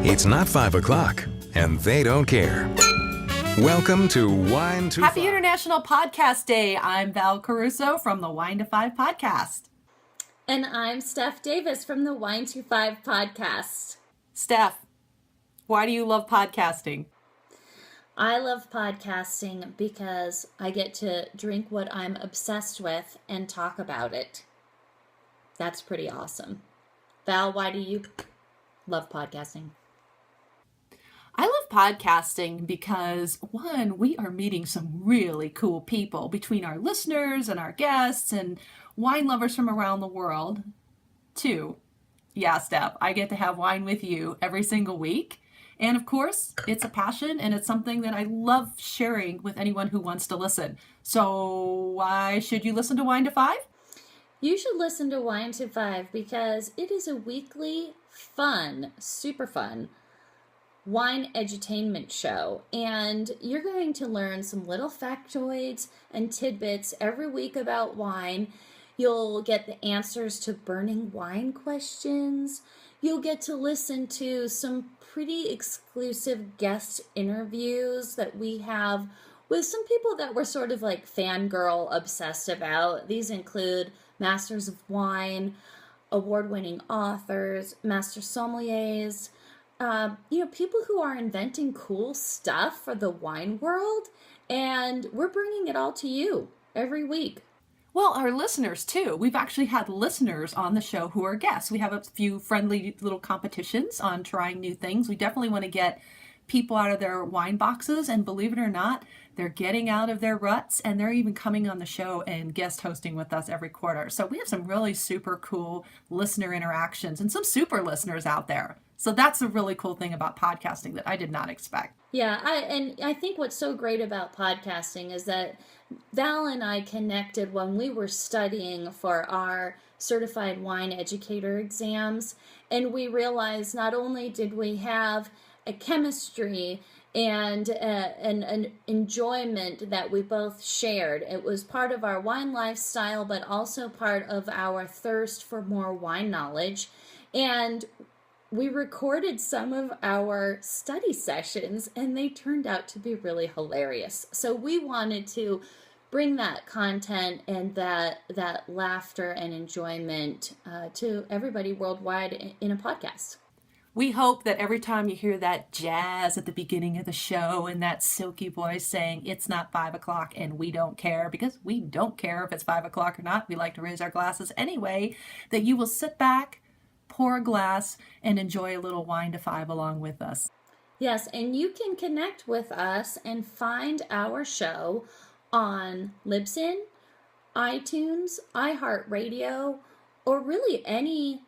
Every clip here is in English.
It's not 5 o'clock, and they don't care. Welcome to Wine to Happy 5. International Podcast Day. I'm Val Caruso from the Wine to 5 Podcast. And I'm Steph Davis from the W25 Podcast. Steph, why do you love podcasting? I love podcasting because I get to drink what I'm obsessed with and talk about it. That's pretty awesome. Val, why do you love podcasting? I love podcasting because, one, we are meeting some really cool people between our listeners and our guests and wine lovers from around the world. Two, yeah, Steph, I get to have wine with you every single week. And of course, it's a passion and it's something that I love sharing with anyone who wants to listen. So why should you listen to Wine to 5? You should listen to Wine to 5 because it is a weekly, fun, super fun wine edutainment show. And you're going to learn some little factoids and tidbits every week about wine. You'll get the answers to burning wine questions. You'll get to listen to some pretty exclusive guest interviews that we have with some people that we're sort of like fangirl obsessed about. These include masters of wine, award-winning authors, master sommeliers, people who are inventing cool stuff for the wine world, and we're bringing it all to you every week. Well, our listeners, too. We've actually had listeners on the show who are guests. We have a few friendly little competitions on trying new things. We definitely want to get people out of their wine boxes, and believe it or not, they're getting out of their ruts, and they're even coming on the show and guest hosting with us every quarter. So we have some really super cool listener interactions and some super listeners out there. So that's a really cool thing about podcasting that I did not expect. Yeah, I think what's so great about podcasting is that Val and I connected when we were studying for our certified wine educator exams, and we realized not only did we have a chemistry and an enjoyment that we both shared. It was part of our wine lifestyle, but also part of our thirst for more wine knowledge. And we recorded some of our study sessions, and they turned out to be really hilarious. So we wanted to bring that content and that laughter and enjoyment to everybody worldwide in a podcast. We hope that every time you hear that jazz at the beginning of the show and that silky voice saying it's not 5 o'clock and we don't care, because we don't care if it's 5 o'clock or not. We like to raise our glasses anyway, that you will sit back, pour a glass, and enjoy a little Wine to 5 along with us. Yes, and you can connect with us and find our show on Libsyn, iTunes, iHeartRadio, or really any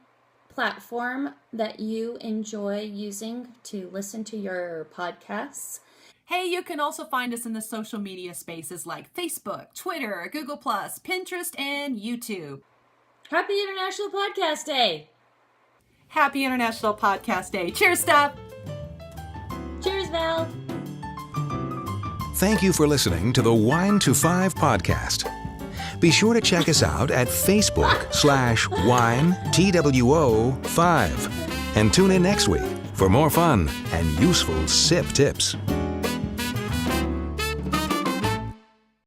platform that you enjoy using to listen to your podcasts. Hey, you can also find us in the social media spaces like Facebook, Twitter, Google+, Pinterest, and YouTube. Happy International Podcast Day! Happy International Podcast Day. Cheers, Steph! Cheers, Val! Thank you for listening to the Wine to 5 podcast. Be sure to check us out at Facebook/WineTWO5 and tune in next week for more fun and useful sip tips.